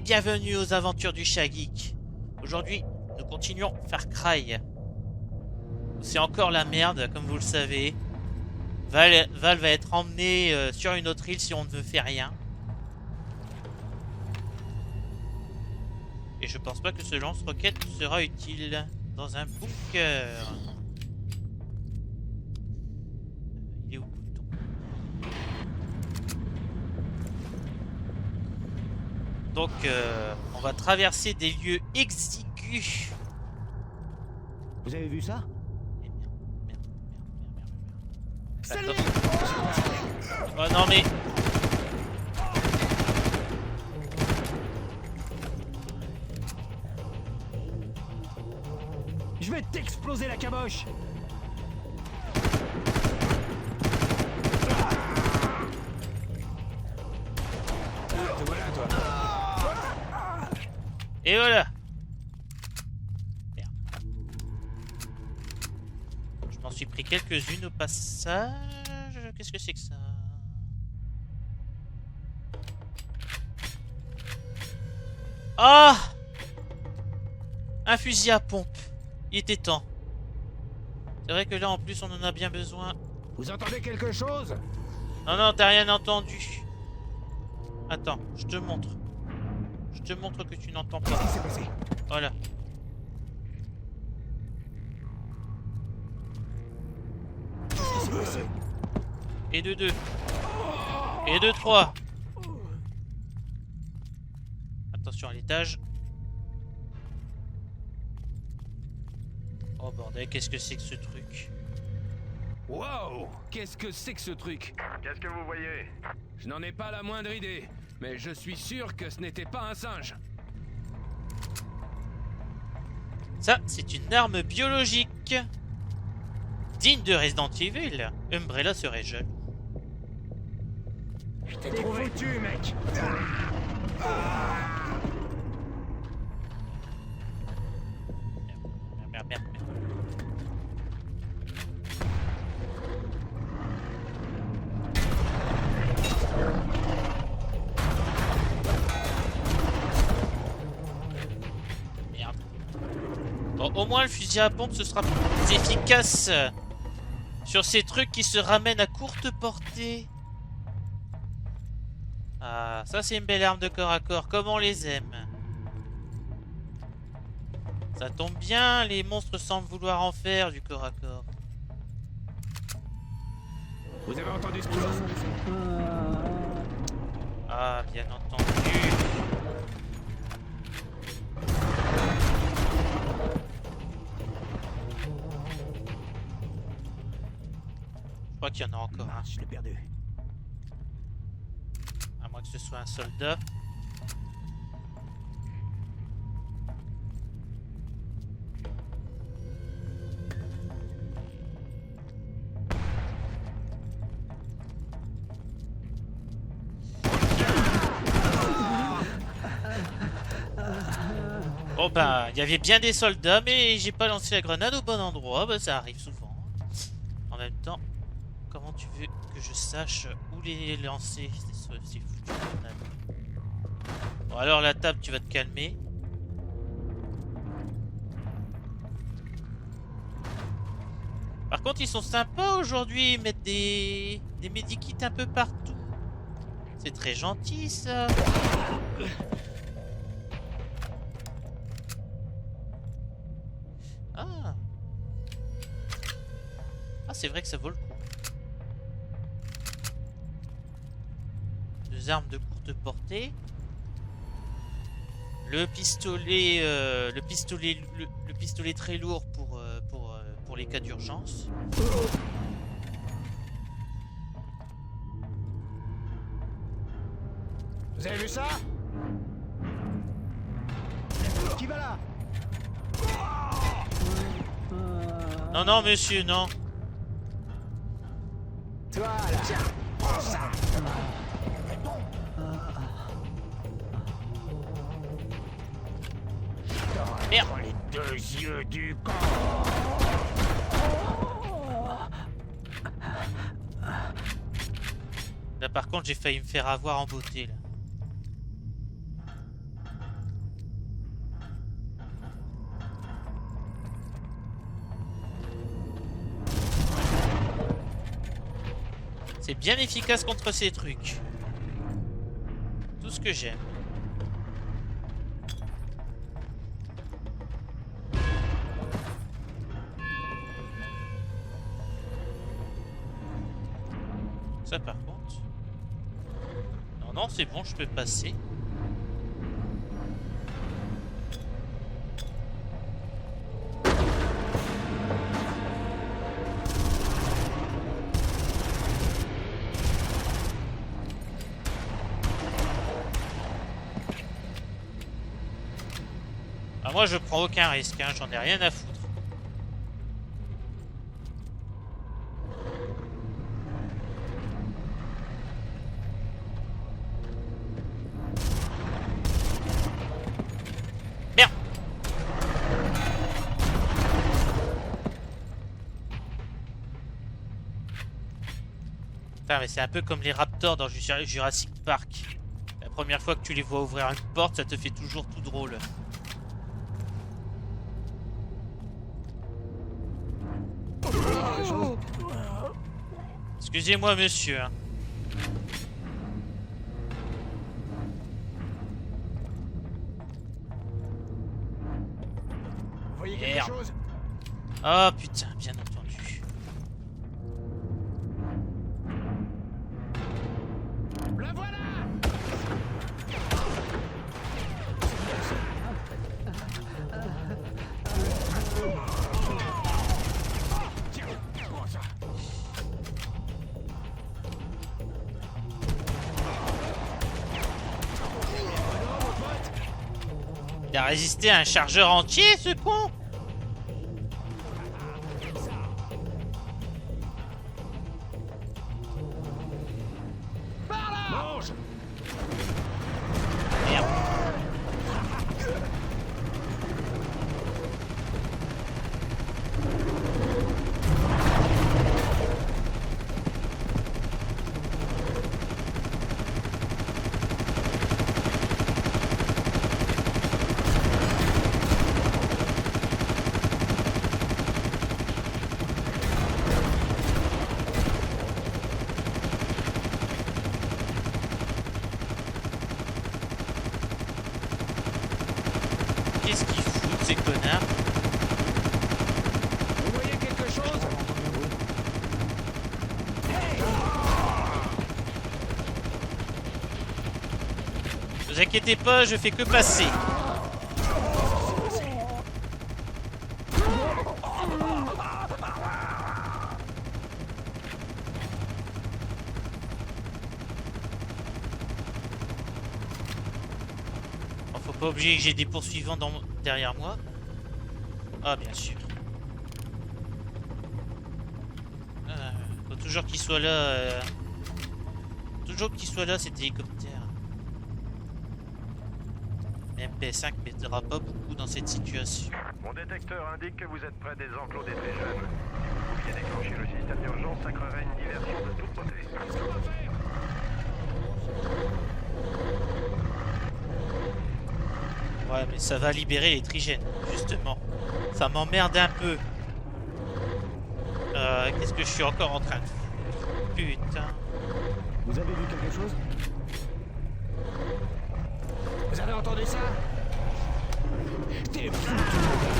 bienvenue aux aventures du Chat Geek. Aujourd'hui, nous continuons Far Cry. C'est encore la merde, comme vous le savez. Val va être emmené sur une autre île si on ne fait rien. Et je pense pas que ce lance-roquette sera utile dans un bunker. Il est où le bouton? Donc, on va traverser des lieux exigus. Vous avez vu ça? Merde. Oh non mais... Je vais t'exploser la caboche! Te voilà, toi. Et voilà. Merde. Je m'en suis pris quelques-unes au passage. Qu'est-ce que c'est que ça? Ah! Un fusil à pompe. Il était temps. C'est vrai que là, en plus, on en a bien besoin. Vous entendez quelque chose? Non, non, t'as rien entendu. Attends, je te montre. Je te montre que tu n'entends pas. Qu'est-ce qui s'est passé? Voilà. Qu'est-ce qui s'est passé? Et de 2. Et de 3. Attention à l'étage. Oh bordel, qu'est-ce que c'est que ce truc? Wow! Qu'est-ce que c'est que ce truc? Qu'est-ce que vous voyez? Je n'en ai pas la moindre idée, mais je suis sûr que ce n'était pas un singe. Ça, c'est une arme biologique. Digne de Resident Evil. Umbrella serait jeune. Je t'ai trouvé. Foutu, mec! Merde, merde, merde. Merde. Bon, au moins le fusil à pompe ce sera plus efficace sur ces trucs qui se ramènent à courte portée. Ah, ça c'est une belle arme de corps à corps, comme on les aime. Ça tombe bien, les monstres semblent vouloir en faire du corps à corps. Vous avez entendu ce qu'ils ont? Ah, bien entendu. Je crois qu'il y en a encore un. Je l'ai perdu. À moins que ce soit un soldat. Bon ben, il y avait bien des soldats, mais j'ai pas lancé la grenade au bon endroit. Ben, ça arrive souvent. En même temps, comment tu veux que je sache où les lancer? C'est foutu de grenade. Bon alors la table, tu vas te calmer. Par contre, ils sont sympas aujourd'hui, ils mettent des medikits un peu partout. C'est très gentil ça. Ah. Ah, c'est vrai que ça vaut le coup. Deux armes de courte portée. Le pistolet très lourd pour les cas d'urgence. Vous avez vu ça? Qui va là? Non, non, monsieur, non. Toi là! Tiens, prends ça! Merde. Les deux yeux du camp! Là par contre j'ai failli me faire avoir en beauté là. C'est bien efficace contre ces trucs. Tout ce que j'aime. Ça par contre... Non, non, c'est bon, je peux passer. Ah, moi je prends aucun risque, hein, j'en ai rien à foutre. Merde. Putain, mais c'est un peu comme les raptors dans Jurassic Park. La première fois que tu les vois ouvrir une porte, ça te fait toujours tout drôle. Excusez-moi, monsieur. Vous voyez quelque Merde. chose? Oh putain, bien entendu. La voilà! Tiens, prends ça. Il a résisté à un chargeur entier, ce con. Mange! Merde. Qu'est-ce qu'ils foutent, ces connards? Vous voyez quelque chose? Ne vous inquiétez pas, je fais que passer. Oh, faut pas oublier que j'ai des poursuivants derrière moi. Ah, bien sûr. Faut toujours qu'il soit là. Toujours qu'il soit là, cet hélicoptère. MP5 m'aidera pas beaucoup dans cette situation. Mon détecteur indique que vous êtes près des enclos des très jeunes. Vous pouviez déclencher le système d'urgence, ça créerait une diversion de toute beauté. Ouais, mais ça va libérer les trigènes, justement. Ça m'emmerde un peu. Qu'est-ce que je suis encore en train de faire? Putain. Vous avez vu quelque chose? Vous avez entendu ça? T'es foutu, mon gars.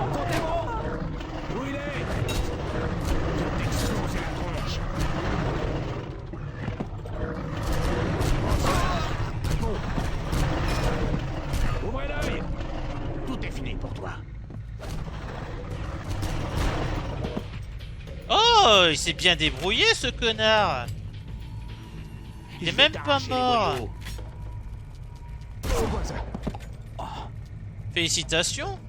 Entendez-vous? Où il est? Je vais t'exploser la tronche. Bon. Ouvrez l'œil. Tout est fini pour toi. Oh, il s'est bien débrouillé, ce connard. Il est Je vais même pas t'arracher les mort. boyaux. C'est quoi ça? Félicitations.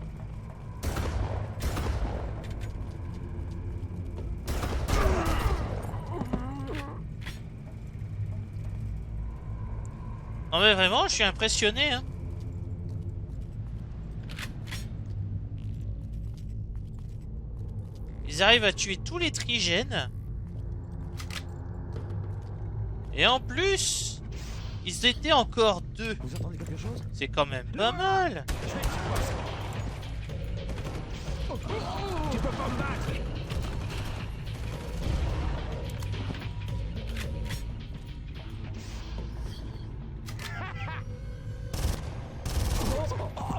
Non mais vraiment, je suis impressionné, hein. Ils arrivent à tuer tous les trigènes. Et en plus, ils étaient encore deux. Vous entendez quelque chose? C'est quand même pas mal. Tu peux pas me battre.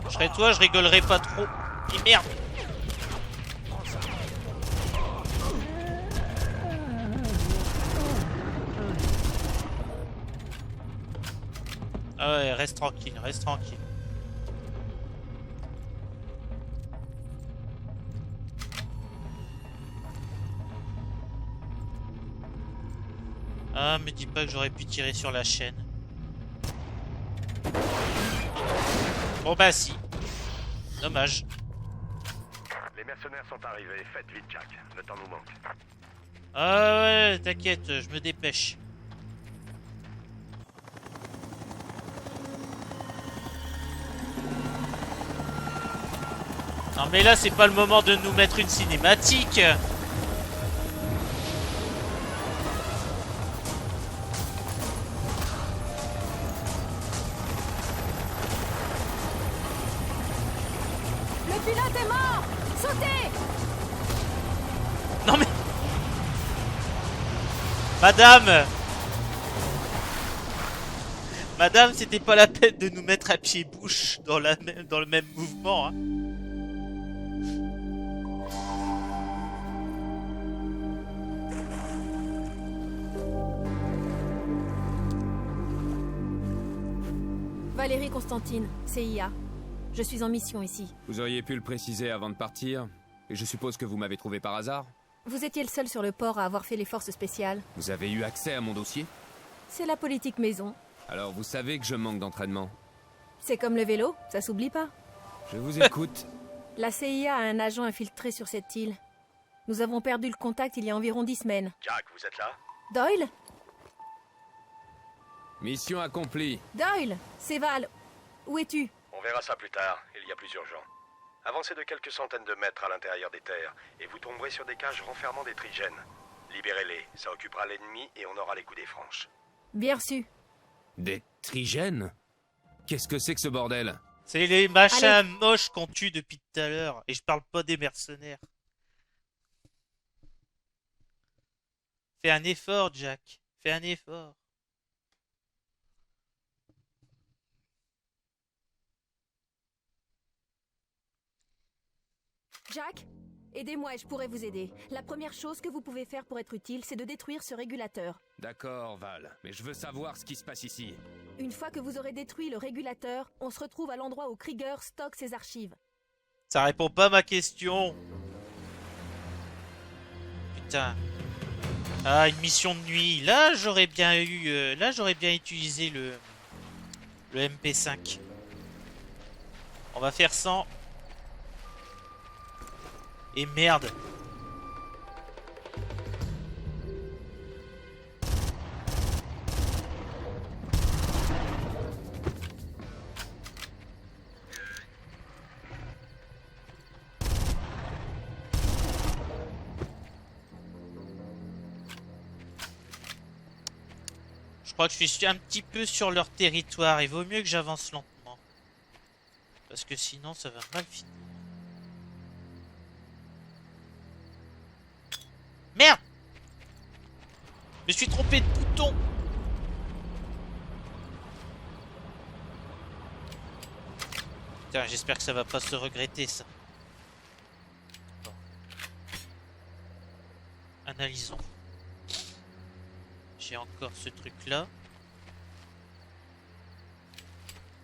Je serais toi, je rigolerais pas trop. Et merde. Ah ouais, reste tranquille, reste tranquille. Ah, me dis pas que j'aurais pu tirer sur la chaîne. Bon bah si. Dommage. Les mercenaires sont arrivés. Faites vite, Jack. Le temps nous manque. Ah ouais, t'inquiète, je me dépêche. Non mais là c'est pas le moment de nous mettre une cinématique. Le pilote est mort! Sautez! Non mais... Madame! Madame, c'était pas la peine de nous mettre à pied bouche dans le même mouvement, hein. Valérie Constantine, CIA. Je suis en mission ici. Vous auriez pu le préciser avant de partir. Et je suppose que vous m'avez trouvé par hasard. Vous étiez le seul sur le port à avoir fait les forces spéciales. Vous avez eu accès à mon dossier? C'est la politique maison. Alors vous savez que je manque d'entraînement. C'est comme le vélo, ça s'oublie pas. Je vous écoute. La CIA a un agent infiltré sur cette île. Nous avons perdu le contact il y a environ 10 semaines. Jack, vous êtes là? Doyle? Mission accomplie. Doyle! C'est Val. Où es-tu? On verra ça plus tard. Il y a plus urgent. Avancez de quelques centaines de mètres à l'intérieur des terres et vous tomberez sur des cages renfermant des trigènes. Libérez-les, ça occupera l'ennemi et on aura les coups des franches. Bien reçu. Des trigènes? Qu'est-ce que c'est que ce bordel? C'est les machins moches qu'on tue depuis tout à l'heure. Et je parle pas des mercenaires. Fais un effort, Jack. Fais un effort. Jack, aidez-moi et je pourrai vous aider. La première chose que vous pouvez faire pour être utile, c'est de détruire ce régulateur. D'accord, Val. Mais je veux savoir ce qui se passe ici. Une fois que vous aurez détruit le régulateur, on se retrouve à l'endroit où Krieger stocke ses archives. Ça répond pas à ma question. Putain. Ah, une mission de nuit. Là, j'aurais bien eu... là, j'aurais bien utilisé le MP5. On va faire 100. Et merde. Je crois que je suis un petit peu sur leur territoire. Il vaut mieux que j'avance lentement. Parce que sinon, ça va mal finir. Merde! Je me suis trompé de bouton! Putain, j'espère que ça va pas se regretter, ça. Bon. Analysons. J'ai encore ce truc-là.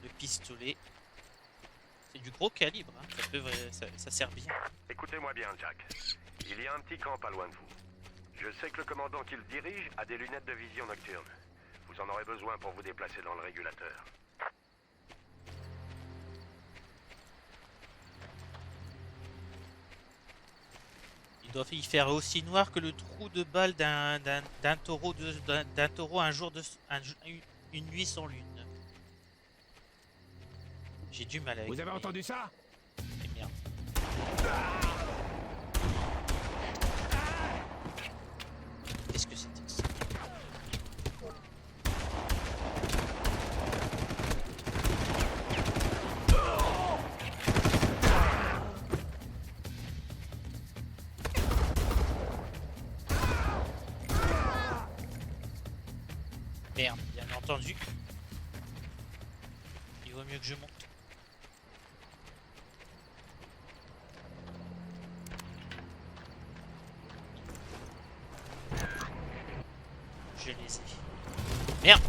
Le pistolet. C'est du gros calibre, hein. Ça sert bien. Écoutez-moi bien, Jack. Il y a un petit camp pas loin de vous. Je sais que le commandant qui le dirige a des lunettes de vision nocturne. Vous en aurez besoin pour vous déplacer dans le régulateur. Il doit y faire aussi noir que le trou de balle d'un taureau une nuit sans lune. J'ai du mal avec. Vous avez entendu ça? Et merde. Qu'est-ce que c'était que ça? entendu. Il vaut mieux que je monte. Je les ai. Merde.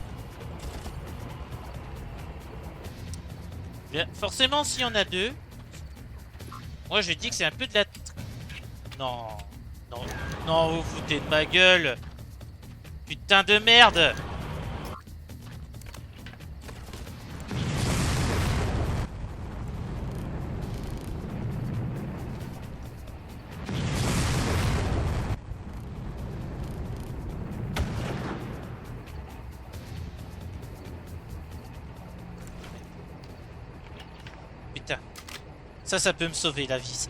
Bien, forcément, s'il y en a deux, moi je dis que c'est un peu de la... Non. Non. Non, vous vous foutez de ma gueule. Putain de merde. Putain. Ça peut me sauver la vie.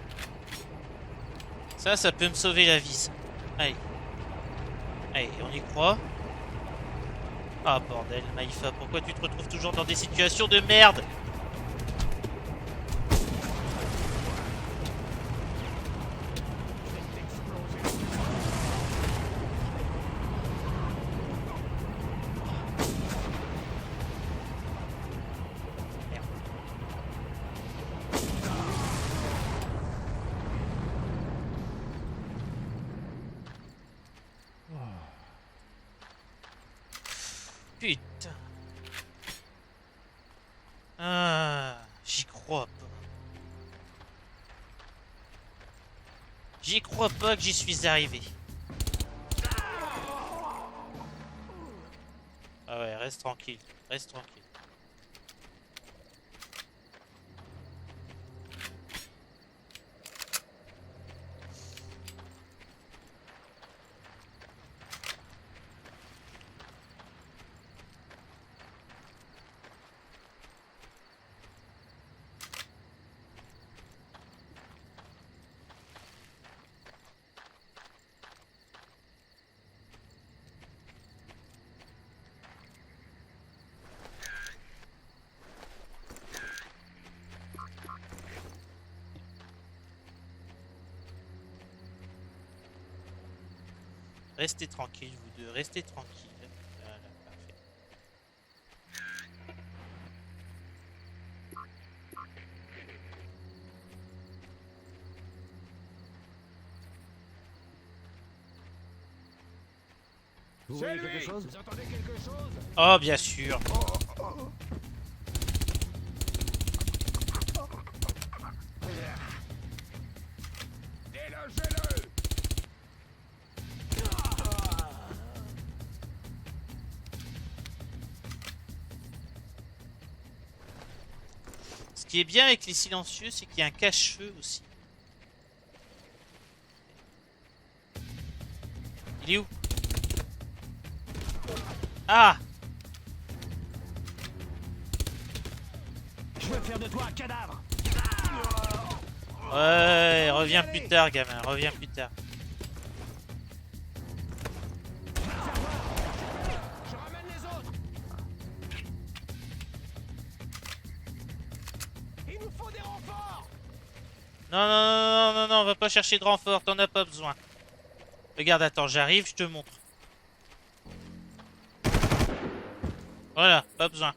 Ça peut me sauver la vie. Allez. Allez, on y croit. Ah bordel, Maïfa, pourquoi tu te retrouves toujours dans des situations de merde? Putain. Ah, j'y crois pas. J'y crois pas que j'y suis arrivé. Ah ouais, reste tranquille. Reste tranquille. Restez tranquille, vous deux, restez tranquille. Voilà, parfait. Vous voyez quelque chose? Vous entendez quelque chose? Oh, bien sûr. Délogez-le! Ce qui est bien avec les silencieux, c'est qu'il y a un cache-feu aussi. Il est où? Ah! Je veux faire de toi un cadavre! Ouais, reviens plus tard, gamin, reviens plus tard. Je ramène les autres! Il nous faut des renforts! Non, non, non, non, non, non, on va pas chercher de renfort, t'en as pas besoin. Regarde, attends, j'arrive, je te montre. Voilà, pas besoin.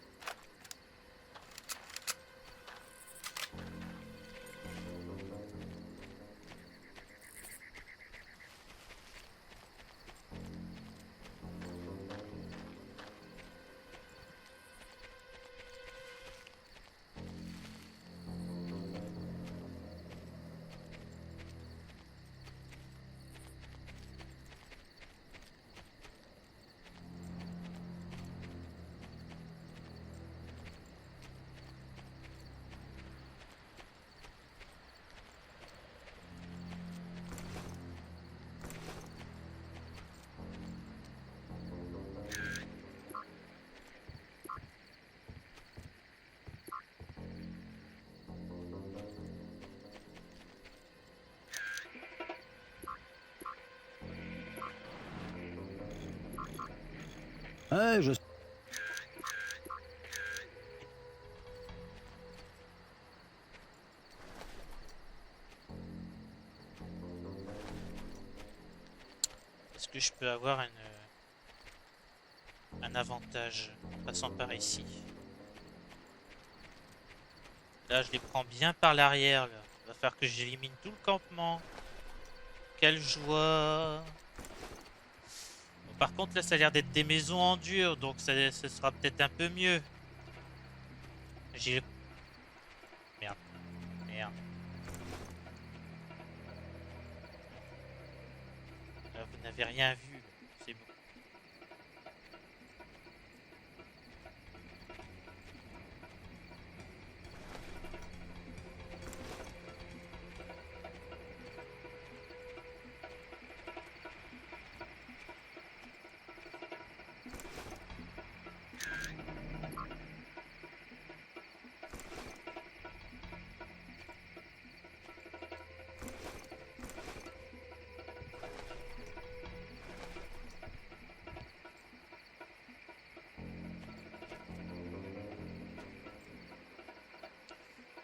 Ouais, je... Est-ce que je peux avoir un un avantage en passant par ici. Là, je les prends bien par l'arrière. Il va falloir que j'élimine tout le campement. Quelle joie! Bon, par contre, là, ça a l'air d'être des maisons en dur, donc ça sera peut-être un peu mieux. J'ai... Merde. Merde. Là, vous n'avez rien vu. C'est bon.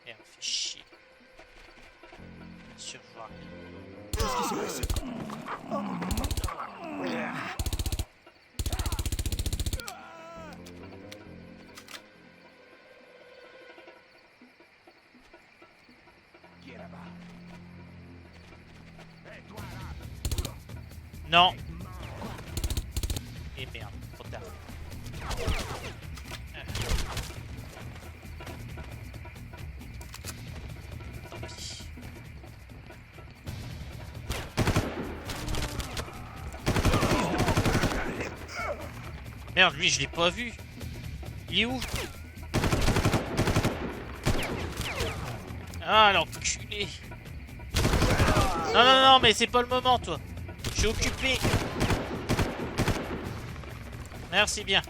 Et on fait chier. Bien sûr, je vois rien. Qu'est-ce qui s'est passé? Qui est là-bas? Hé, toi là! Non. Et merde, trop tard. Tant pis. Merde, lui, je l'ai pas vu. Il est où? Ah, l'enculé. Non, non, non, mais c'est pas le moment, toi. Je suis occupé. Merci bien.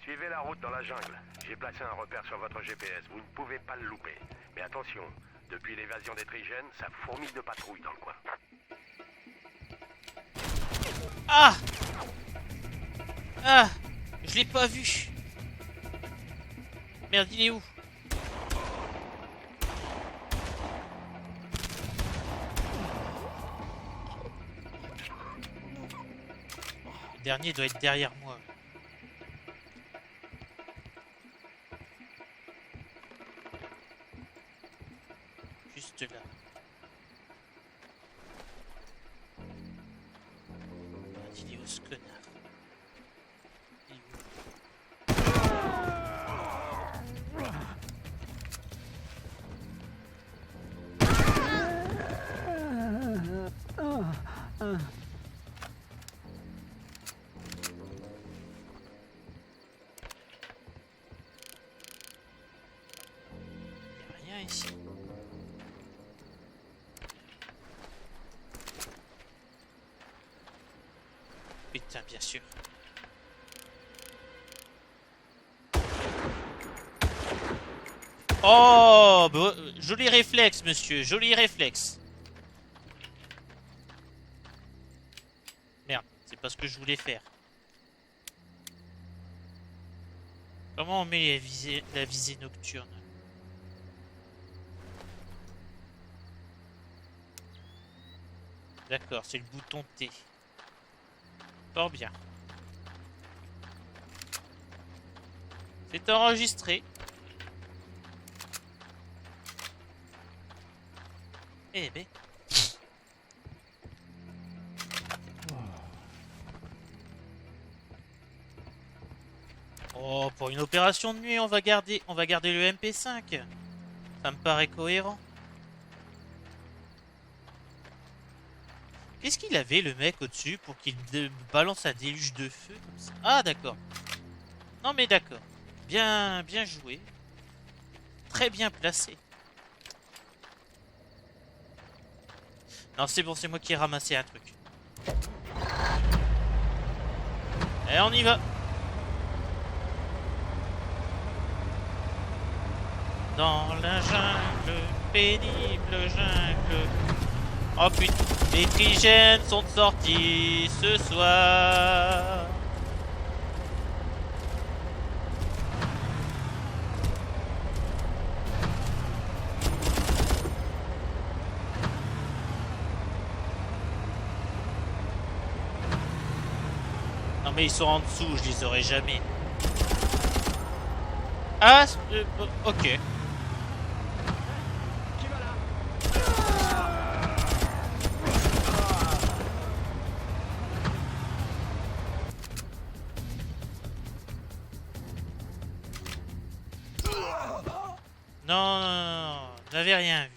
Suivez la route dans la jungle. J'ai placé un repère sur votre GPS. Vous ne pouvez pas le louper. Mais attention, depuis l'évasion des Trigènes, ça fourmille de patrouilles dans le coin. Ah! Ah! Je l'ai pas vu. Merde, il est où? Le dernier doit être derrière moi. Juste là. Il est où ce connard? Il est où? Il y a rien ici. Putain, bien sûr. Oh, bah, joli réflexe, monsieur, joli réflexe. Merde, c'est pas ce que je voulais faire. Comment on met la visée nocturne? D'accord, c'est le bouton T. Fort bien. C'est enregistré. Eh ben. Oh, pour une opération de nuit, on va garder le MP5. Ça me paraît cohérent. Qu'est-ce qu'il avait le mec au-dessus pour qu'il balance un déluge de feu comme ça? Ah d'accord. Non mais d'accord. Bien joué. Très bien placé. Non c'est bon, c'est moi qui ai ramassé un truc. Et on y va. Dans la jungle, pénible jungle. Oh putain, les Trigènes sont sortis ce soir. mais ils sont en dessous, je les aurai jamais. Ah, ok. Qui va là? Non, non, non, non, vous n'avez rien vu.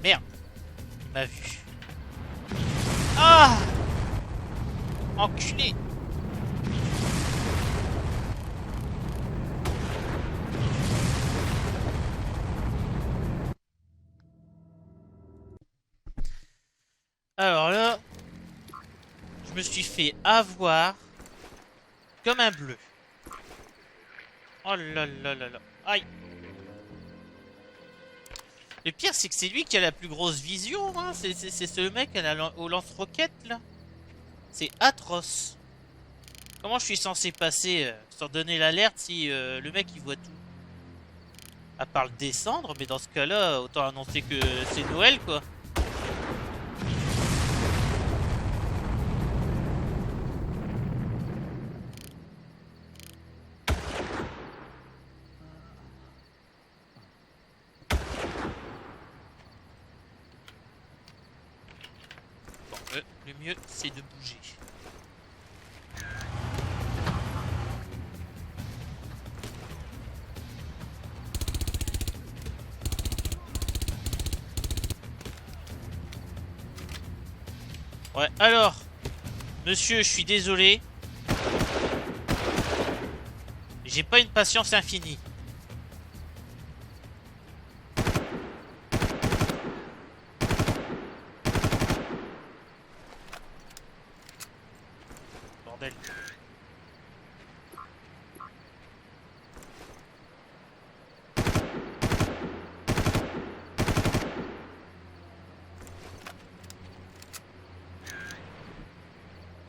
Merde, il m'a vu. Ah! Enculé! Alors là, je me suis fait avoir comme un bleu. Oh là là là là. Aïe. Le pire, c'est que c'est lui qui a la plus grosse vision. Hein. C'est ce mec au lance-roquette, là. C'est atroce. Comment je suis censé passer sans donner l'alerte si le mec, il voit tout? À part le descendre, mais dans ce cas-là, autant annoncer que c'est Noël, quoi. Le mieux, c'est de bouger. Ouais, alors, monsieur, je suis désolé. J'ai pas une patience infinie. Bordel.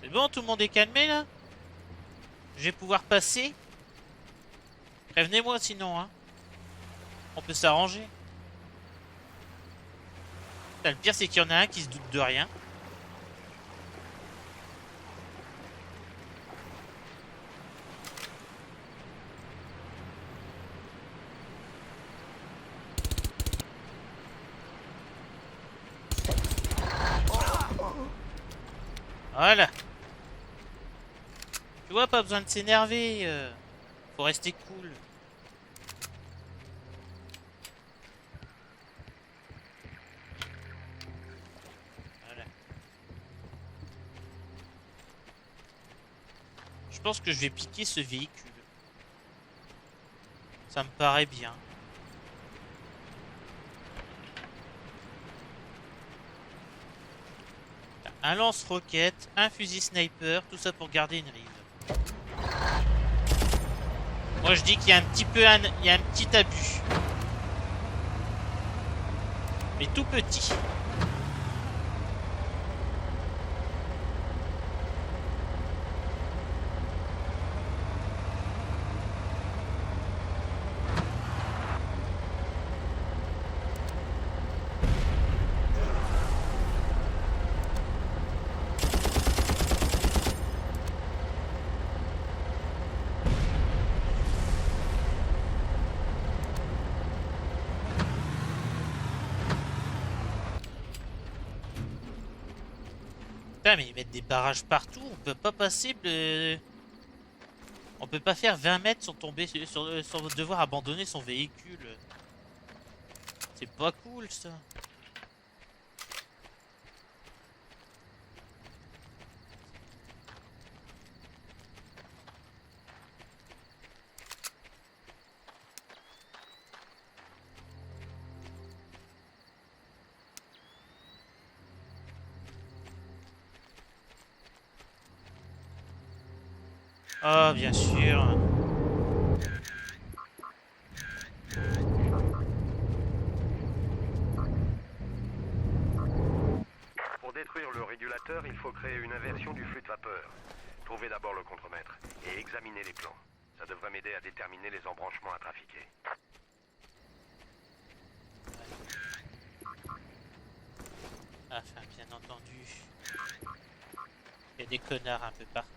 C'est bon, tout le monde est calmé là? Je vais pouvoir passer? Prévenez-moi sinon, hein. On peut s'arranger. Le pire, c'est qu'il y en a un qui se doute de rien. Voilà. Tu vois, pas besoin de s'énerver. Faut rester cool. Voilà. Je pense que je vais piquer ce véhicule. Ça me paraît bien. Un lance-roquette, un fusil sniper, tout ça pour garder une rive. Moi je dis qu'il y a un petit peu il y a un petit abus. Mais tout petit. Putain, mais ils mettent des barrages partout, on peut pas passer On peut pas faire 20 mètres sans tomber sans devoir abandonner son véhicule. C'est pas cool ça. Ah, bien sûr. Pour détruire le régulateur, il faut créer une inversion du flux de vapeur. Trouvez d'abord le contremaître et examinez les plans. Ça devrait m'aider à déterminer les embranchements à trafiquer. Enfin, bien entendu, il y a des connards un peu partout.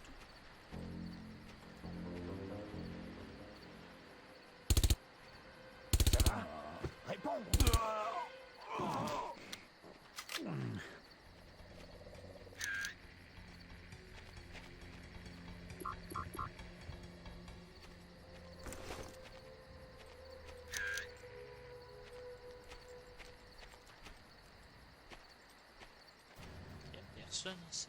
Ça va? Réponds! Il n'y a personne ici.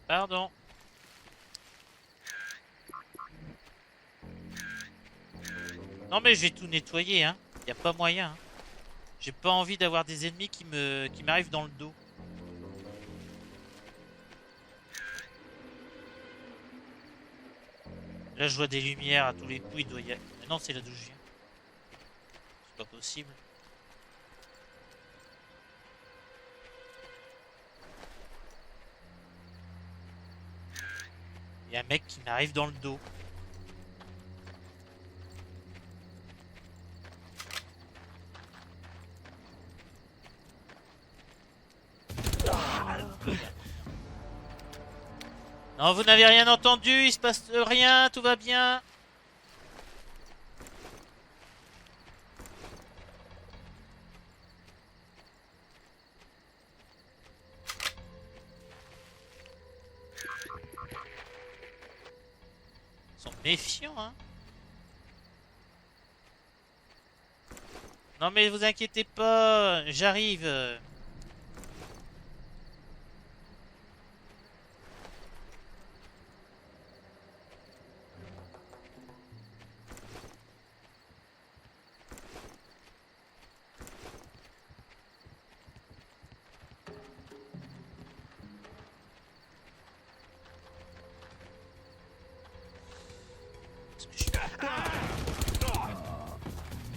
Pardon. Non mais je vais tout nettoyer, hein. Y a pas moyen. Hein. J'ai pas envie d'avoir des ennemis qui m'arrivent dans le dos. Là je vois des lumières à tous les coups, il doit y avoir... Non, c'est là d'où je viens. C'est pas possible. Il y a un mec qui m'arrive dans le dos. Non, vous n'avez rien entendu, il se passe rien, tout va bien. Ils sont méfiants, hein. Non mais vous inquiétez pas, j'arrive.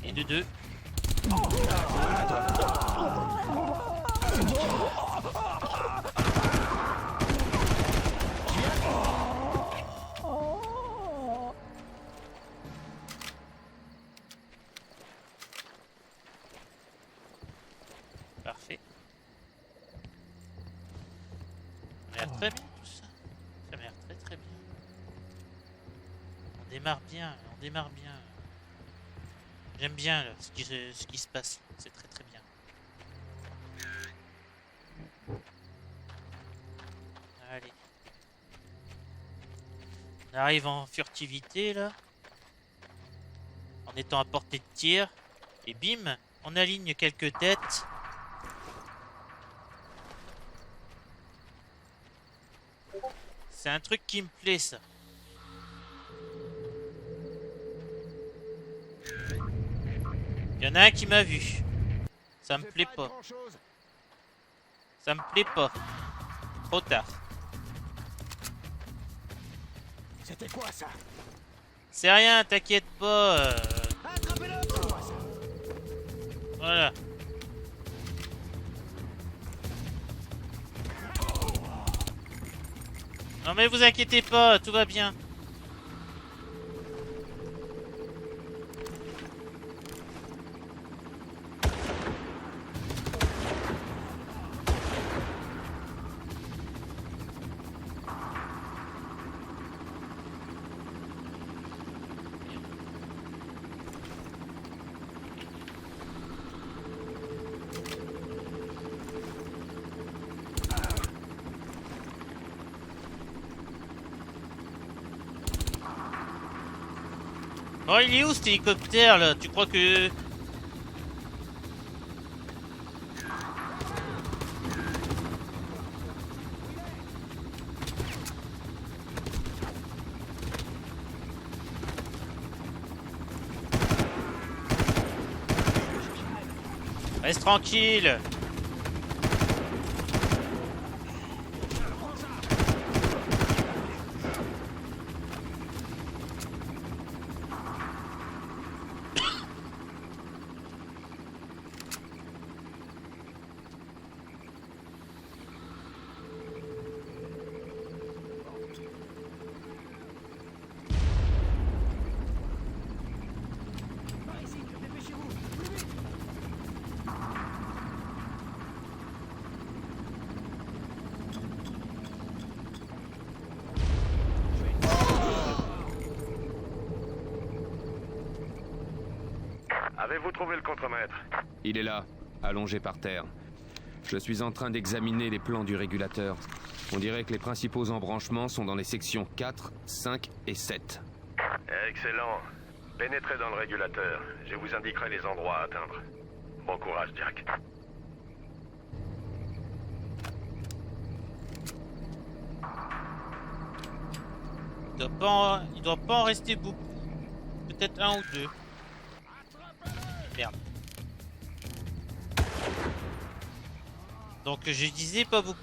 Et de deux. Parfait. Ça m'a l'air très bien tout ça. Ça m'a l'air très très bien. On démarre bien, on démarre bien. J'aime bien là, ce qui se passe. C'est très très bien. Allez. On arrive en furtivité là. En étant à portée de tir. Et bim, on aligne quelques têtes. C'est un truc qui me plaît ça. Il y en a un qui m'a vu. Ça me plaît pas. Ça me plaît pas. Trop tard. C'était quoi ça? C'est rien, t'inquiète pas. Attrapez-le! C'est quoi ça? Voilà. Non mais vous inquiétez pas, tout va bien. Oh, il est où cet hélicoptère là? Tu crois que... Reste tranquille. Avez-vous trouvé le contremaître? Il est là, allongé par terre. Je suis en train d'examiner les plans du régulateur. On dirait que les principaux embranchements sont dans les sections 4, 5 et 7. Excellent. Pénétrez dans le régulateur. Je vous indiquerai les endroits à atteindre. Bon courage, Jack. Il doit pas en rester beaucoup. Peut-être un ou deux. Merde. Donc je disais pas beaucoup.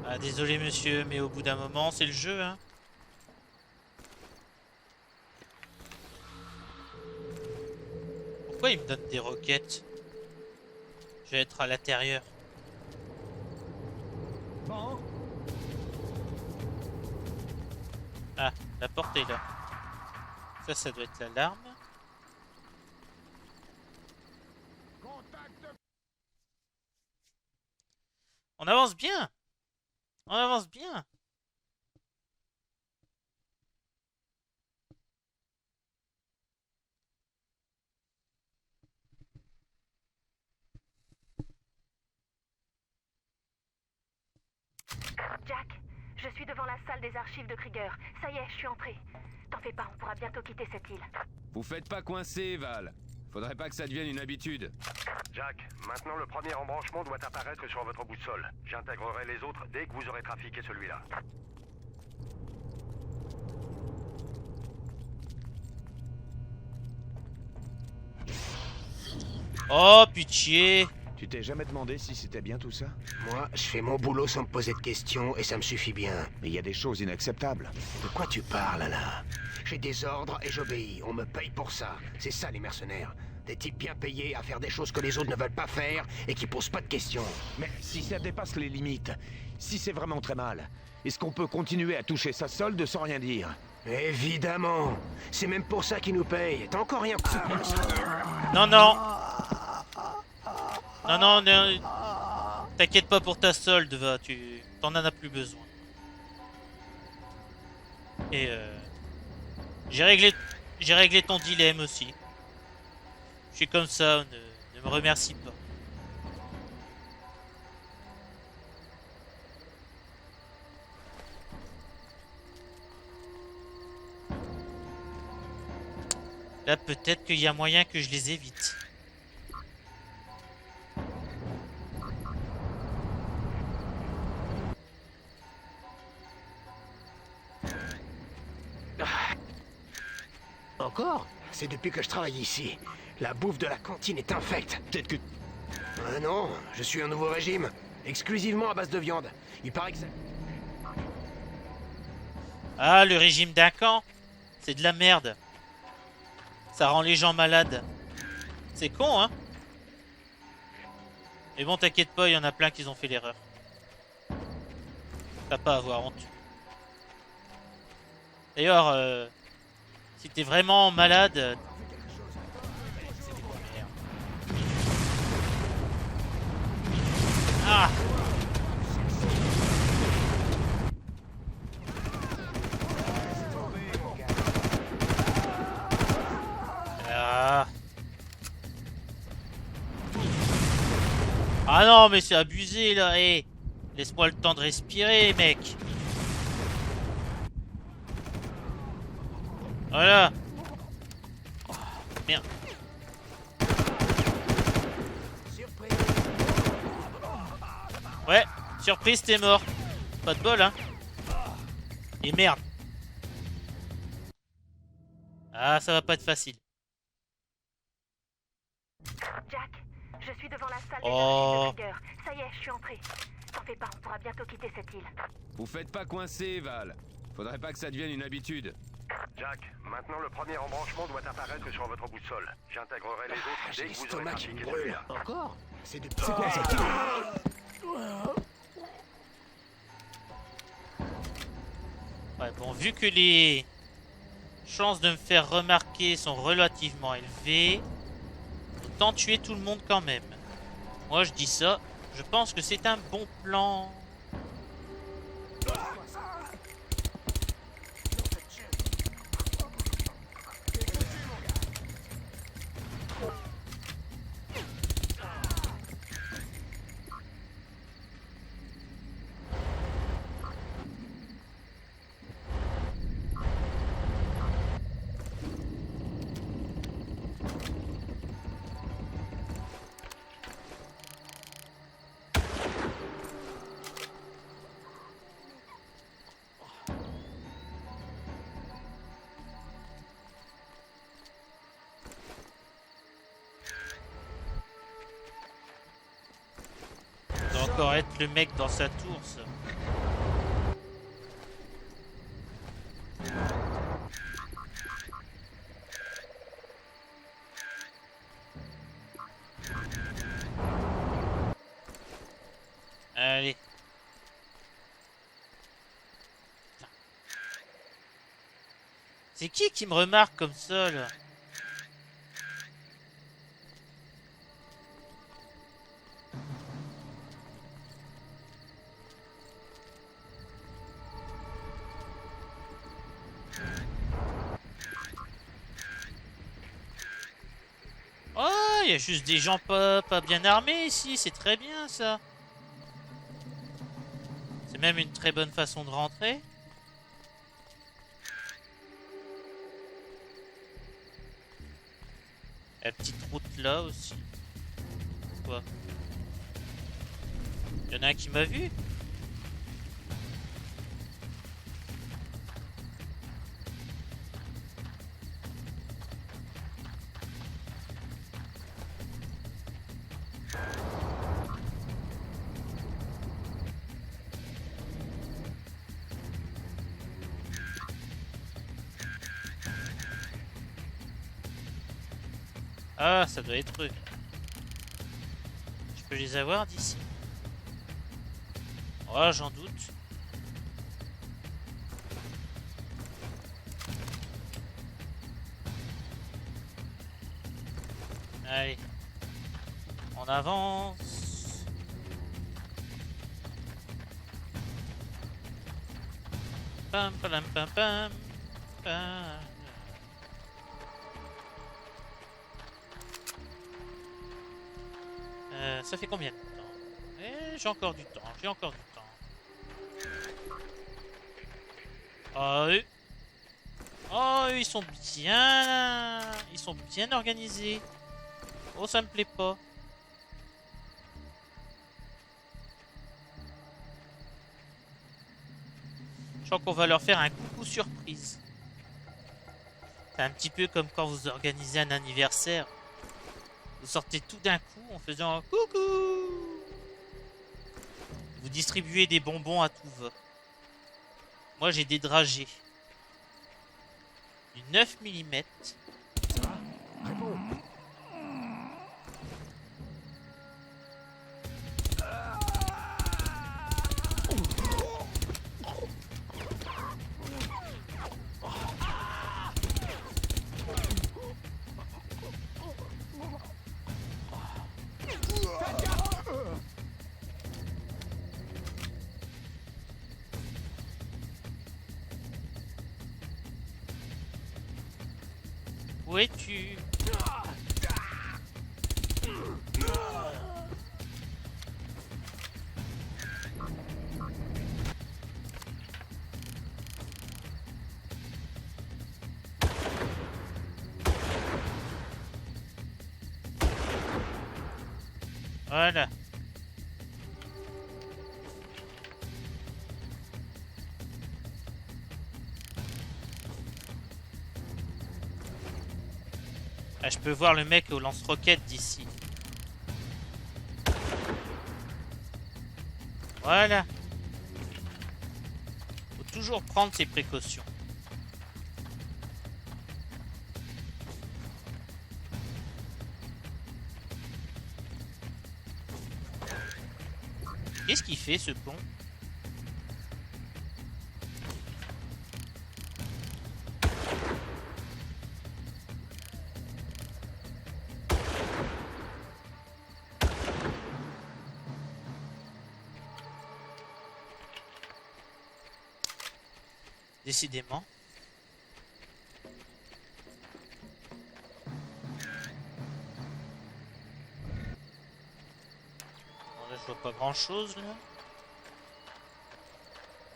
Ah désolé monsieur, mais au bout d'un moment c'est le jeu hein. Pourquoi il me donne des roquettes? Je vais être à l'intérieur. Bon, Ah, la porte est là. Ça doit être l'alarme. contact. On avance bien. On avance bien. Jack, je suis devant la salle des archives de Krieger. Ça y est, je suis entrée. T'en fais pas, on pourra bientôt quitter cette île. Vous faites pas coincer, Val. Faudrait pas que ça devienne une habitude. Jack, maintenant le premier embranchement doit apparaître sur votre boussole. J'intégrerai les autres dès que vous aurez trafiqué celui-là. Oh, pitié. Tu t'es jamais demandé si c'était bien tout ça? Moi, je fais mon boulot sans me poser de questions et ça me suffit bien. Mais il y a des choses inacceptables. De quoi tu parles, Alain? J'ai des ordres et j'obéis. On me paye pour ça. C'est ça, les mercenaires. Des types bien payés à faire des choses que les autres ne veulent pas faire et qui posent pas de questions. Mais si ça dépasse les limites, si c'est vraiment très mal, est-ce qu'on peut continuer à toucher sa solde sans rien dire? Évidemment. C'est même pour ça qu'ils nous payent. T'as encore rien... Non, non. Non, non, non. T'inquiète pas pour ta solde, va. T'en en as plus besoin. Et j'ai réglé ton dilemme aussi. Je suis comme ça, ne me remercie pas. Là, peut-être qu'il y a moyen que je les évite. Encore? C'est depuis que je travaille ici. La bouffe de la cantine est infecte. Peut-être que... Non, je suis un nouveau régime. Exclusivement à base de viande. Il paraît que ça... Ah, le régime d'un camp, c'est de la merde. Ça rend les gens malades. C'est con, hein? Mais bon, t'inquiète pas, il y en a plein qui ont fait l'erreur. T'as pas à avoir honte. D'ailleurs, si t'es vraiment malade... Ah! Ah. Ah non, mais c'est abusé là, hé! Laisse-moi le temps de respirer, mec! Voilà! Oh, merde! Ouais, surprise, t'es mort. Pas de bol, hein. Et merde. Ah, ça va pas être facile. Jack, je suis devant la salle des Oh. archives de Krieger. Ça y est, je suis entrée. T'en fais pas, on pourra bientôt quitter cette île. Vous faites pas coincer, Val. Faudrait pas que ça devienne une habitude. Jack, maintenant le premier embranchement doit apparaître sur votre boussole. J'intégrerai les autres J'ai dès que vous aurez l'estomac qui me trafiqué brûle. celui-là. Encore? C'est depuis... C'est quoi ça? Ouais, bon, vu que les chances de me faire remarquer sont relativement élevées, autant tuer tout le monde quand même. Moi je dis ça, je pense que c'est un bon plan. Ça doit encore être le mec dans sa tour, ça. Allez. C'est qui me remarque comme ça, là? Oh, il y a juste des gens pas bien armés ici, c'est très bien ça. C'est même une très bonne façon de rentrer. La petite route là aussi. Quoi? Il y en a un qui m'a vu? Ah, ça doit être eux. Je peux les avoir d'ici? Oh, j'en doute. Allez. On avance. Pam, pam, pam, pam, pam. Ça fait combien de temps? J'ai encore du temps, j'ai encore du temps. Ah eux. Oh, eux, ils sont bien organisés. Oh, ça me plaît pas. Je crois qu'on va leur faire un coucou surprise. C'est un petit peu comme quand vous organisez un anniversaire. Vous sortez tout d'un coup en faisant coucou. Vous distribuez des bonbons à tout va. Moi j'ai des dragées. Du 9 mm. Réponds. Où es-tu? Voilà. Ah, je peux voir le mec au lance-roquette d'ici. Voilà. Faut toujours prendre ses précautions. Qu'est-ce qu'il fait ce con? Décidément. Bon, là, je vois pas grand chose là.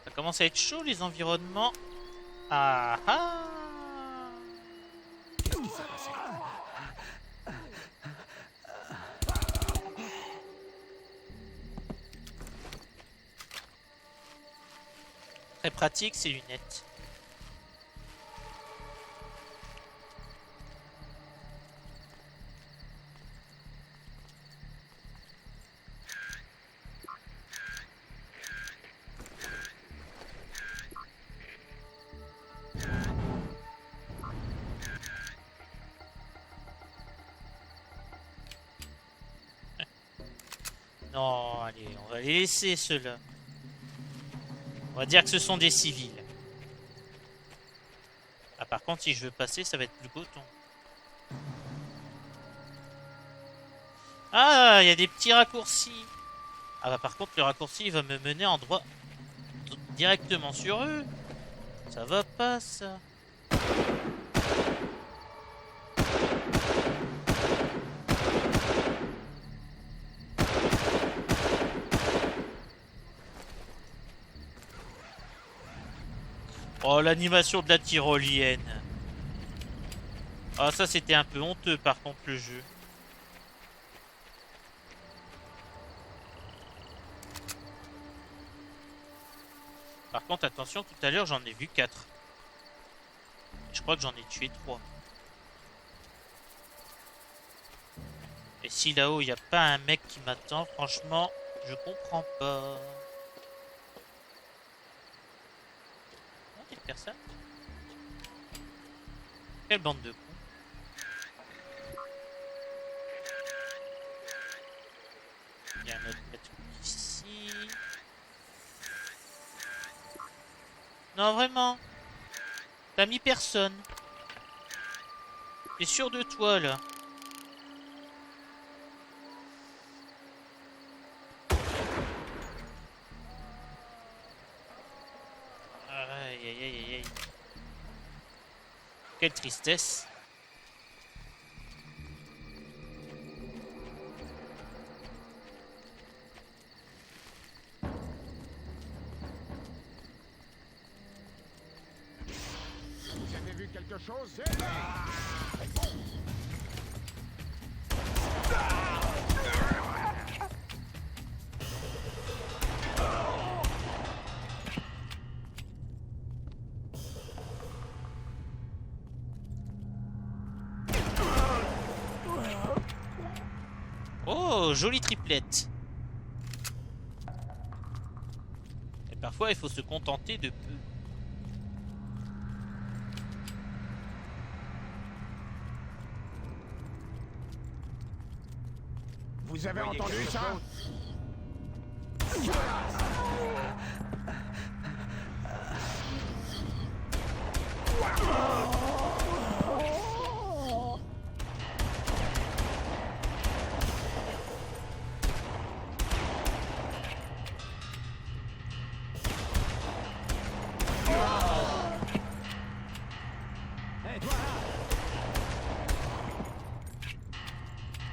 Ça commence à être chaud les environnements. Ah ah! Qu'est-ce qui s'est passé? Très pratique ces lunettes. Non, allez, on va les laisser ceux-là. On va dire que ce sont des civils. Ah, par contre, si je veux passer, ça va être plus coton. Ah, il y a des petits raccourcis. Ah bah par contre, le raccourci il va me mener en droit directement sur eux. Ça va pas, ça. Oh, l'animation de la tyrolienne. Ah, ça c'était un peu honteux par contre le jeu. Par contre, attention, tout à l'heure j'en ai vu 4. Je crois que j'en ai tué 3. Et si là-haut il n'y a pas un mec qui m'attend, franchement, je comprends pas. Il y a personne. Quelle bande de cons. Il y a un autre maître ici. Non, vraiment. T'as mis personne. T'es sûr de toi, là? Aïe, aïe, aïe, aïe, aïe. Quelle tristesse. Vous avez vu quelque chose? Oh, jolie triplette. Et parfois, il faut se contenter de peu. Vous avez entendu ça?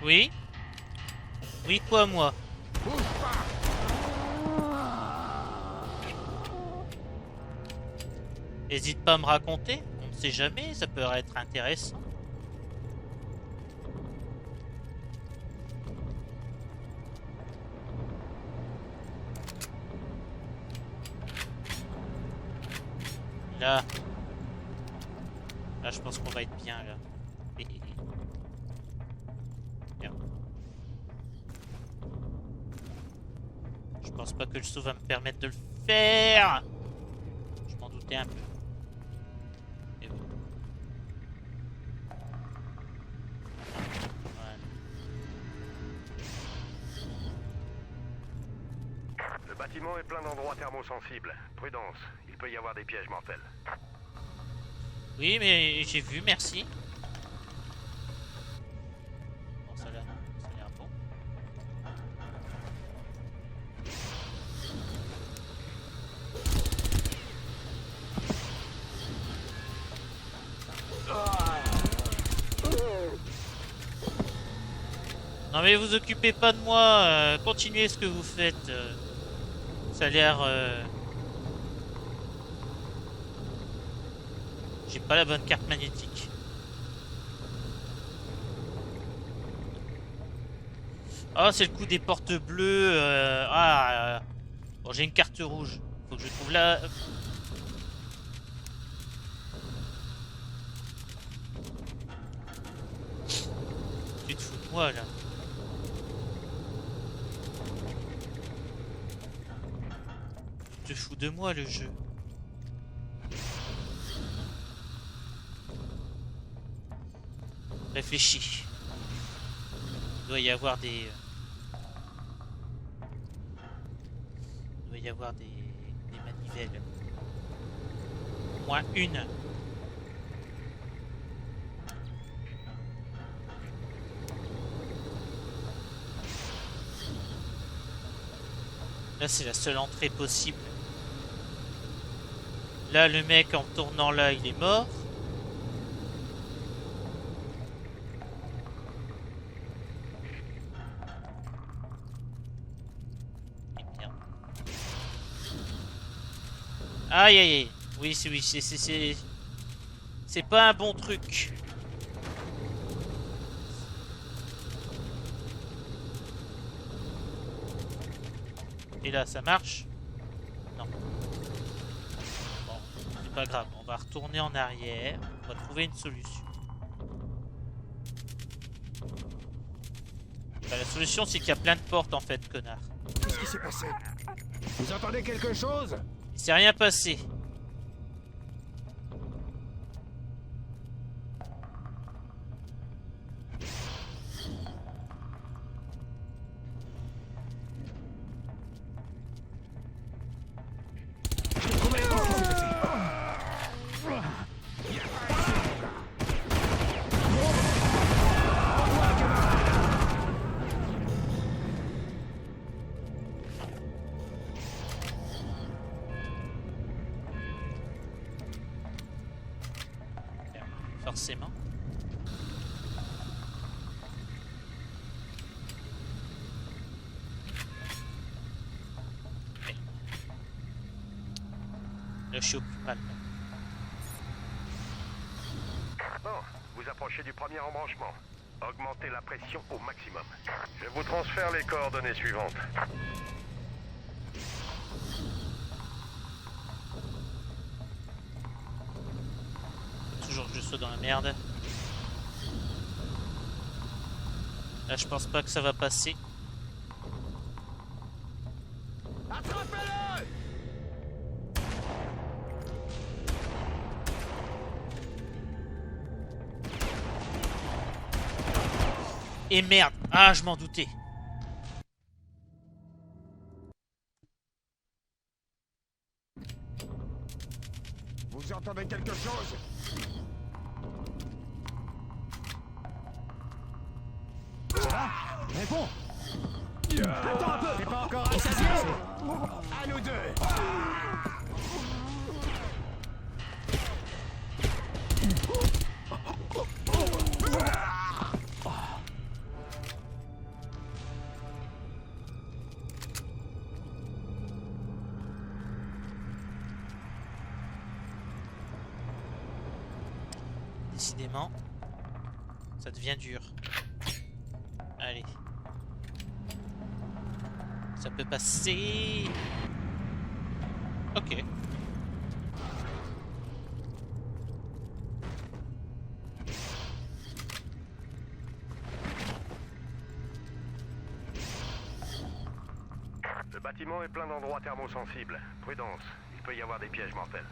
Oui? Oui, quoi, moi? Hésite pas à me raconter, on ne sait jamais, ça peut être intéressant. Là. Là, je pense qu'on va être bien, là. Bien. Je pense pas que le saut va me permettre de le faire. Je m'en doutais un peu. Et bon. Voilà. Le bâtiment est plein d'endroits thermosensibles. Prudence, il peut y avoir des pièges mortels. Oui, mais j'ai vu, merci. Bon, ça a l'air bon. Non mais vous occupez pas de moi, continuez ce que vous faites. Ça a l'air... J'ai pas la bonne carte magnétique. Oh, c'est le coup des portes bleues. Bon, j'ai une carte rouge. Faut que je trouve la... Tu te fous de moi, là. Tu te fous de moi, le jeu. Réfléchis. Il doit y avoir des... Il doit y avoir des manivelles. Au moins une. Là, c'est la seule entrée possible. Là, le mec, en tournant là, il est mort. Aïe aïe aïe. Oui, c'est pas un bon truc. Et là, ça marche? Non. Bon, c'est pas grave. On va retourner en arrière. On va trouver une solution. Bah, la solution, c'est qu'il y a plein de portes en fait, connard. Qu'est-ce qui s'est passé? Vous entendez quelque chose? Il s'est rien passé. Forcément. Okay. Là, je suis au plus mal. Bon, vous approchez du premier embranchement. Augmentez la pression au maximum. Je vous transfère les coordonnées suivantes. Toujours que je sois dans la merde. Là, je pense pas que ça va passer. Attrapez-le! Et merde. Ah, je m'en doutais. Vous entendez quelque chose? Ça va? Réponds! Attends un peu! T'es pas encore rassasié? À nous deux! Décidément, ça devient dur. Allez. Ça peut passer. Ok. Le bâtiment est plein d'endroits thermosensibles. Prudence, il peut y avoir des pièges mortels.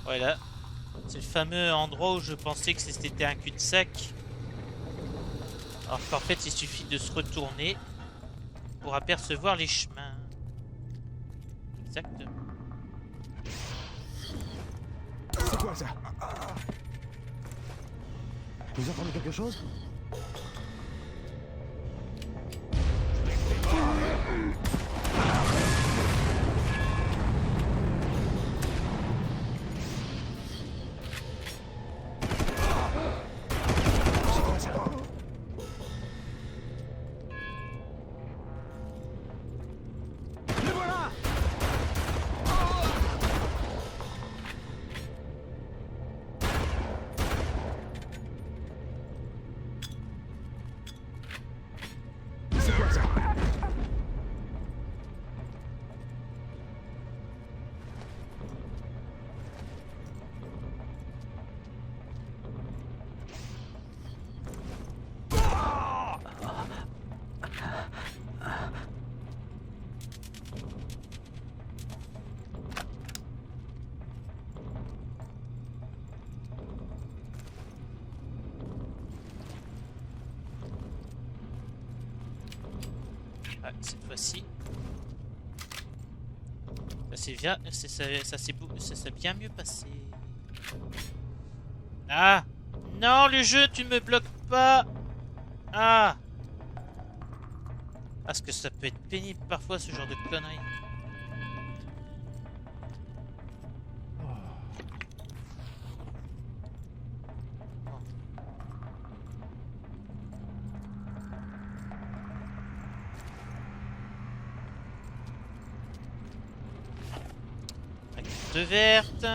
Voilà. C'est le fameux endroit où je pensais que c'était un cul-de-sac. Alors qu'en fait, il suffit de se retourner pour apercevoir les chemins. Exactement. C'est quoi ça? Vous entendez quelque chose? C'est quoi ça? Le voilà! C'est quoi ça? Ah, cette fois-ci. Ça s'est bien, ça s'est bien mieux passé. Ah non, le jeu, tu me bloques pas. Ah, parce que ça peut être pénible parfois ce genre de conneries. Verte.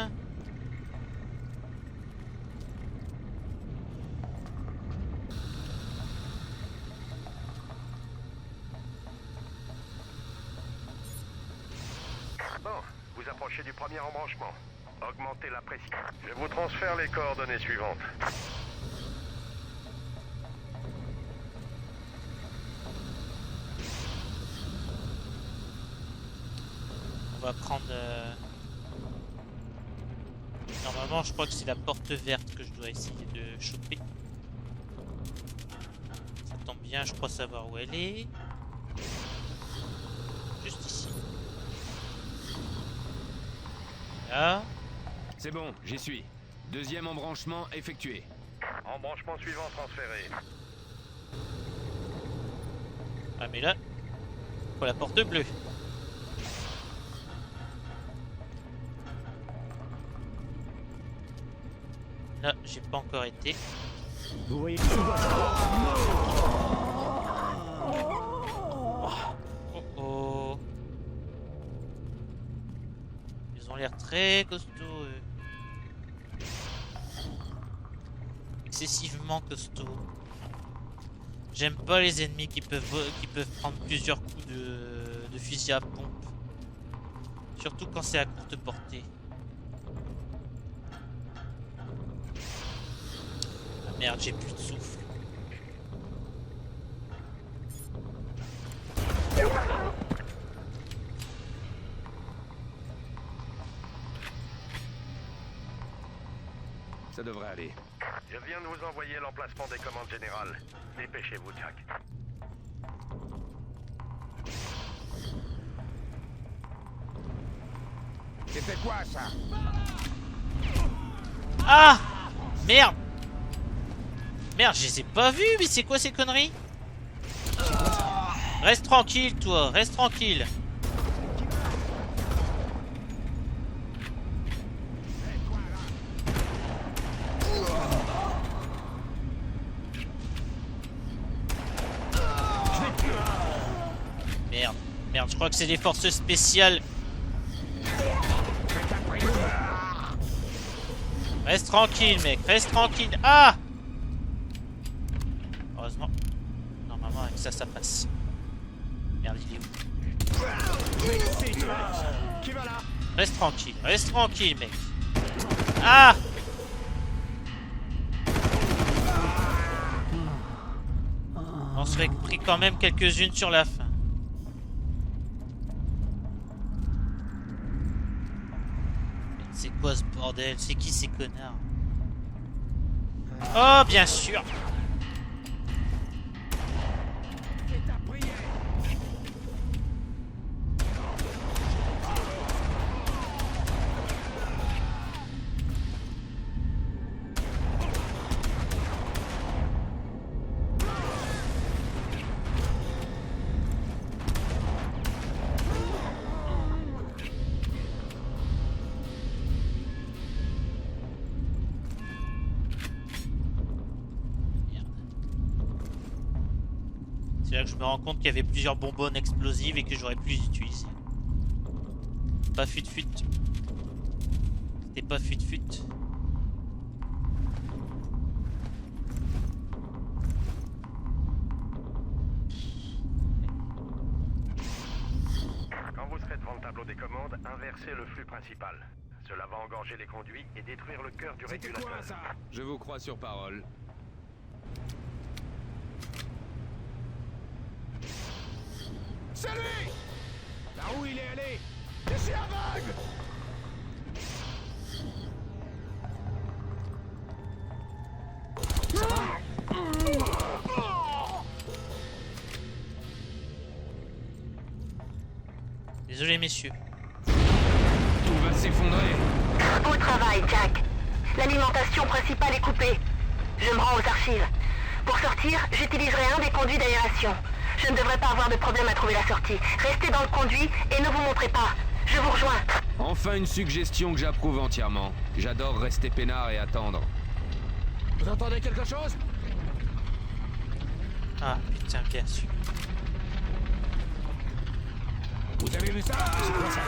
Bon, vous approchez du premier embranchement. Augmentez la précision. Je vous transfère les coordonnées suivantes. On va prendre... Normalement, je crois que c'est la porte verte que je dois essayer de choper. Ça tombe bien, je crois savoir où elle est. Juste ici. Là. C'est bon, j'y suis. Deuxième embranchement effectué. Embranchement suivant transféré. Ah mais là, faut la porte bleue. Là, j'ai pas encore été. Vous voyez? Oh oh. Ils ont l'air très costauds. Excessivement costauds. J'aime pas les ennemis qui peuvent prendre plusieurs coups de fusil à pompe. Surtout quand c'est à courte portée. Ah merde, j'ai plus de souffle. Ça devrait aller. Je viens de vous envoyer l'emplacement des commandes générales. Dépêchez-vous, Jack. C'était quoi ça? Ah! Merde! Merde, je les ai pas vus, mais c'est quoi ces conneries? Reste tranquille, toi, reste tranquille. Merde, merde, je crois que c'est des forces spéciales. Reste tranquille, mec, reste tranquille. Ah! Heureusement. Normalement, avec ça, ça passe. Merde, il est où? Qui va là? Reste tranquille, mec. Ah! On se fait pris quand même quelques-unes sur la fin. C'est quoi ce bordel? C'est qui ces connards? Oh, bien sûr! là que je me rends compte qu'il y avait plusieurs bonbonnes explosives et que j'aurais pu les utiliser. Pas fut-fut. C'était pas fut-fut. Quand vous serez devant le tableau des commandes, inversez le flux principal. Cela va engorger les conduits et détruire le cœur du C'était régulateur. quoi ça? Je vous crois sur parole. C'est lui! Par où il est allé? Je suis aveugle! Désolé messieurs. Tout va s'effondrer. Beau travail, Jack. L'alimentation principale est coupée. Je me rends aux archives. Pour sortir, j'utiliserai un des conduits d'aération. Je ne devrais pas avoir de problème à trouver la sortie. Restez dans le conduit et ne vous montrez pas. Je vous rejoins. Enfin une suggestion que j'approuve entièrement. J'adore rester peinard et attendre. Vous entendez quelque chose? Ah putain, bien sûr. Vous avez vu ça? C'est quoi ça?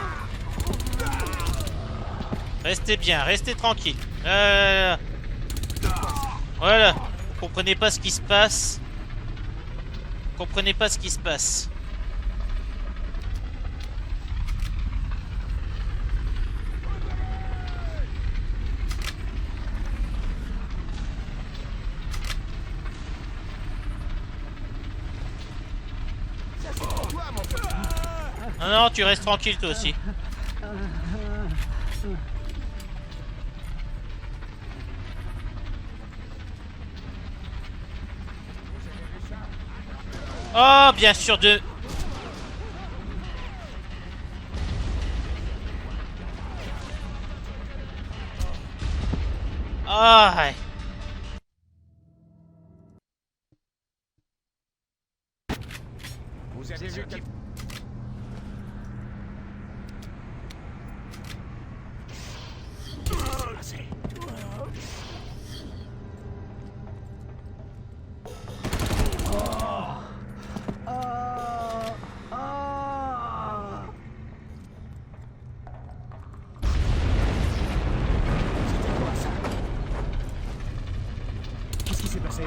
Restez bien, restez tranquille. Voilà. Vous comprenez pas ce qui se passe. Vous comprenez pas ce qui se passe. Non, non, tu restes tranquille toi aussi. Oh, bien sûr de... Ah, ouais. Vous avez vu qui? Qu'est-ce qui s'est passé?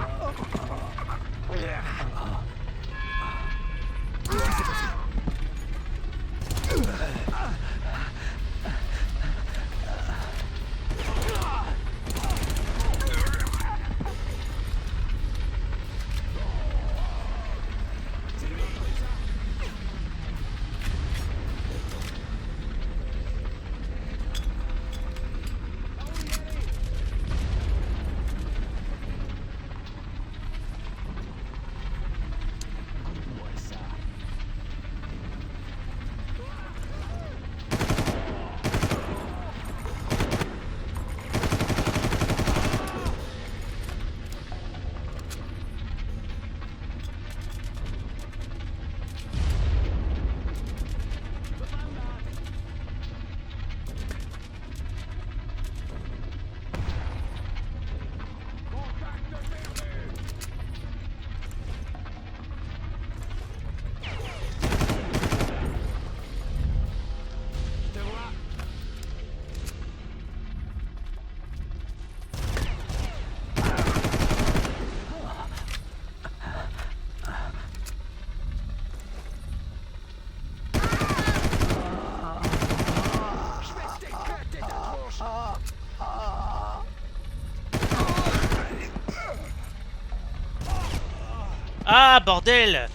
Ah, bordel!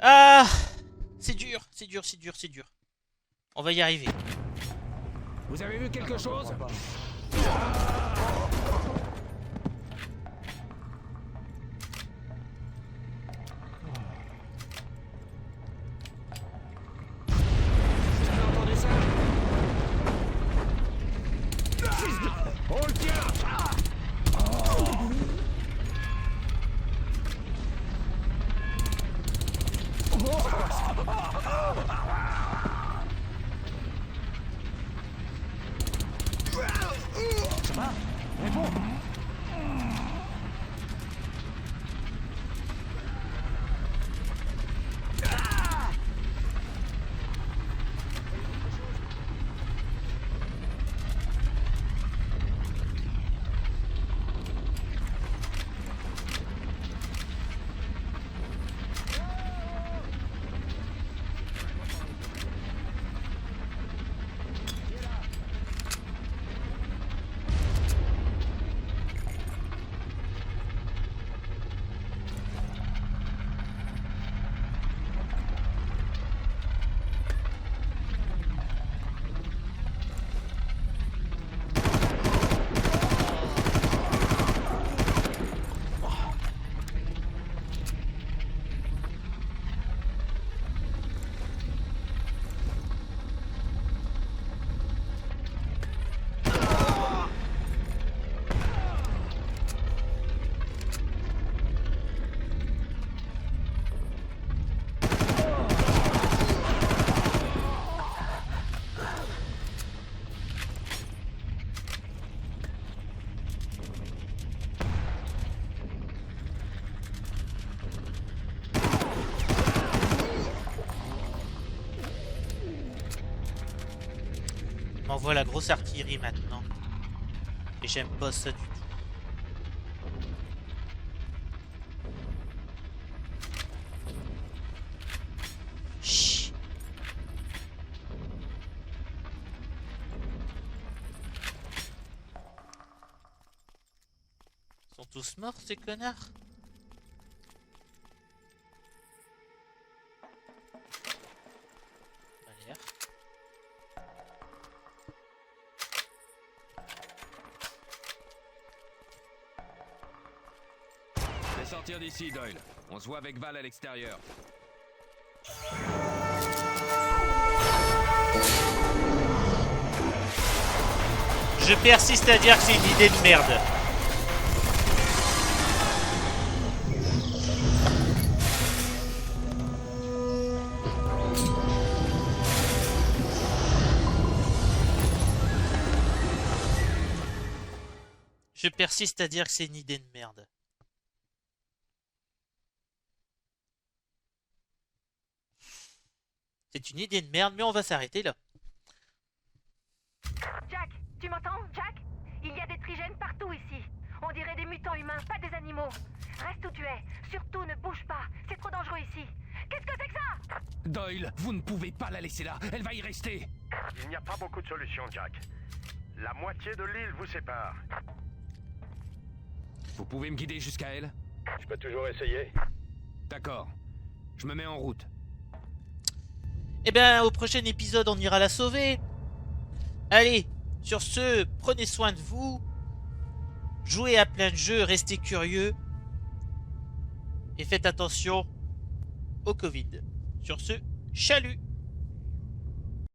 Ah! C'est dur, c'est dur, c'est dur, c'est dur. On va y arriver. Vous avez vu quelque chose? Vous avez entendu ça? On le tient! Ça va? Réponds! m'envoie la grosse artillerie maintenant. Et j'aime pas ça du tout. Chut. Ils sont tous morts ces connards? Allez. Fais sortir d'ici, Doyle. On se voit avec Val à l'extérieur. Je persiste à dire que c'est une idée de merde. Je persiste à dire que c'est une idée de merde. C'est une idée de merde, mais on va s'arrêter là. Jack, tu m'entends, Jack? Il y a des trigènes partout ici. On dirait des mutants humains, pas des animaux. Reste où tu es. Surtout ne bouge pas. C'est trop dangereux ici. Qu'est-ce que c'est que ça? Doyle, vous ne pouvez pas la laisser là. Elle va y rester. Il n'y a pas beaucoup de solutions, Jack. La moitié de l'île vous sépare. Vous pouvez me guider jusqu'à elle? Je peux toujours essayer. D'accord. Je me mets en route. Eh ben, au prochain épisode, on ira la sauver. Allez, sur ce, prenez soin de vous. Jouez à plein de jeux, restez curieux. Et faites attention au Covid. Sur ce, chalut!